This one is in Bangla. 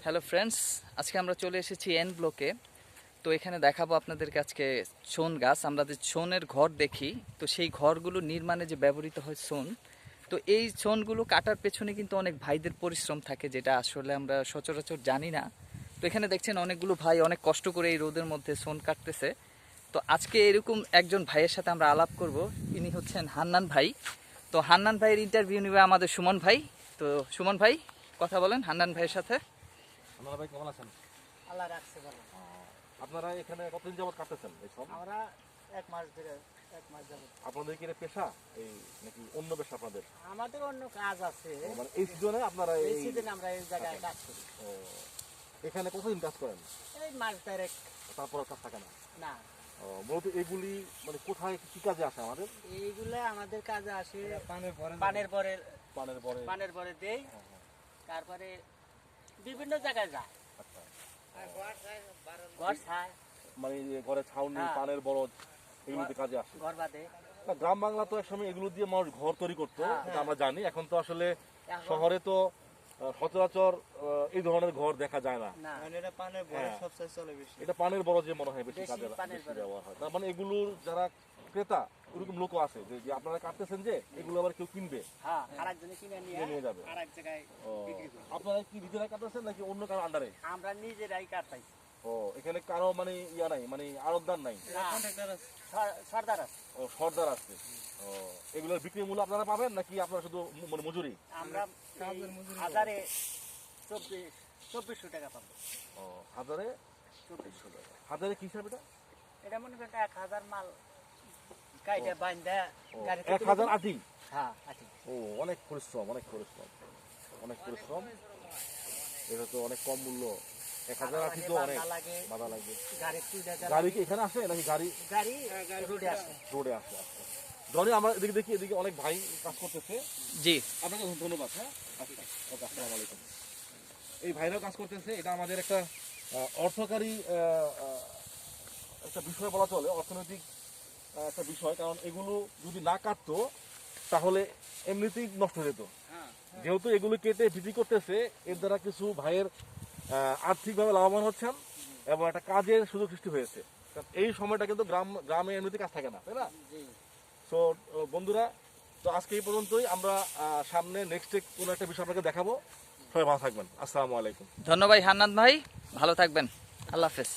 হ্যালো ফ্রেন্ডস, আজকে আমরা চলে এসেছি এন ব্লকে। তো এখানে দেখাবো আপনাদেরকে আজকে শোন গাছ। আমরা যে শোনের ঘর দেখি, তো সেই ঘরগুলো নির্মাণে যে ব্যবহৃত হয় শোন, তো এই শোনগুলো কাটার পেছনে কিন্তু অনেক ভাইদের পরিশ্রম থাকে, যেটা আসলে আমরা সচরাচর জানি না। তো এখানে দেখছেন অনেকগুলো ভাই অনেক কষ্ট করে এই রোদের মধ্যে শোন কাটতেছে। তো আজকে এরকম একজন ভাইয়ের সাথে আমরা আলাপ করব। ইনি হচ্ছেন হান্নান ভাই। তো হান্নান ভাইয়ের ইন্টারভিউ নেবে আমাদের সুমন ভাই। তো সুমন ভাই, কথা বলেন হান্নান ভাইয়ের সাথে। আপনারা ভাই কেমন আছেন? আল্লাহ রাখছে ভালো। আপনারা এখানে কতদিন যাবত কাটতেছেন এই সব? আমরা এক মাস ধরে, এক মাস যাবত। আপনাদের কি এটা পেশা এই নাকি অন্য পেশা আপনাদের? আমাদের অন্য কাজ আছে। মানে এই সিজনে আপনারা এই সিজনে আমরা এই জায়গায় কাজ করি। ও, এখানে কতদিন কাজ করেন? এই মাস দেড়েক। তারপর কাজ থাকে না? না, মূলত এগুলি মানে কোথায় কি কাজে আসে আমাদের? এইগুলা আমাদের কাজে আসে পানের পরে পানের পরে পানের পরে দেই, তারপরে বিভিন্ন জায়গায় যায়। আচ্ছা, ঘর ছায়, মানে এই যে ঘরে ছাউনি, হ্যাঁ। পানের বরজ, এগুলিতে কাজে আসে। ঘর বাঁধে। না, গ্রাম বাংলা তো একসময় এগুলো দিয়ে মানুষ ঘর তৈরি করতো, হ্যাঁ। এটা আমরা জানি। এখন তো আসলে এখন- শহরে তো সচরাচর এই ধরনের ঘর দেখা যায় না। না, এটা পানের হ্যাঁ। বড় সবচেয়ে চলে বেশি। এটা পানের বরজে মনে হয় বেশি বেশি কাজে পানের বরজ। ব্যবহার হয়। তার মানে এগুলোর যারা ক্রেতা ওরকম লোক আছে যে আপনারা কাটতেছেন, যে এগুলো আবার কেউ কিনবে, হ্যাঁ, আরেকজনে কিনে নিয়ে নিয়ে যাবে। আরেক জায়গায় ও, বিক্রি করি। আপনারা কি নিজেরা কাটতেছেন নাকি অন্য কারো আন্ডারে? আমরা নিজেরাই কাটাই। ও, এখানে কারো মানে ইয়া নাই, মানে আড়তদার নাই, না, কন্ট্রাক্টর আছে। সর্দার আছে। ও সর্দার আছে। ও, এগুলোর বিক্রি মূল্য আপনারা পাবেন নাকি আপনারা শুধু মানে মজুরি? আমরা কাজের মজুরি হাজারে 2400 টাকা পাবো। ও, হাজারে 2400 টাকা। হাজারে কি হিসাব এটা? এটা মনে করেন 1000 মাল কাইটা বাইন্দা ও, গাড়িতে 1000 আটি। হ্যাঁ, আটি। ও, অনেক পরিশ্রম, অনেক পরিশ্রম, অনেক পরিশ্রম। এটা তো অনেক কম মূল্য। 1000 আটি তো অনেক বাধা লাগে। গাড়ি তুইলা গাড়ি কি এখানে আসে নাকি গাড়ি গাড়ি রোডে আসে। রোডে আসে? আচ্ছা, জনি আমরা এদিকে দেখি, এদিকে অনেক ভাই কাজ করতেছে। জি, আপনাকে ধন্যবাদ। হ্যাঁ, আচ্ছা, ওকে, আসসালামু আলাইকুম। এই ভাইরাও কাজ করতেছে। এটা আমাদের একটা অর্থকারী একটা বিষয় বলা চলে, অর্থনৈতিক একটা বিষয়। কারণ এগুলো যদি না কাটতো তাহলে এমনিতেই নষ্ট হয়ে যেত। যেহেতু এগুলো কেটে বিক্রি করতেছে, এর দ্বারা কিছু ভাইয়ের আর্থিকভাবে লাভবান হচ্ছেন এবং একটা কাজের সুযোগ সৃষ্টি হয়েছে। কারণ এই সময়টা কিন্তু গ্রামে এমনিতে কাজ থাকে না, তাই না? জি। সো বন্ধুরা, তো আজকে এই পর্যন্তই। আমরা সামনে নেক্সট কোনো একটা বিষয় আপনাকে দেখাবো। সবাই ভালো থাকবেন। আসসালামু আলাইকুম। ধন্যবাদ হান্নান ভাই, ভালো থাকবেন। আল্লাহ হাফেজ।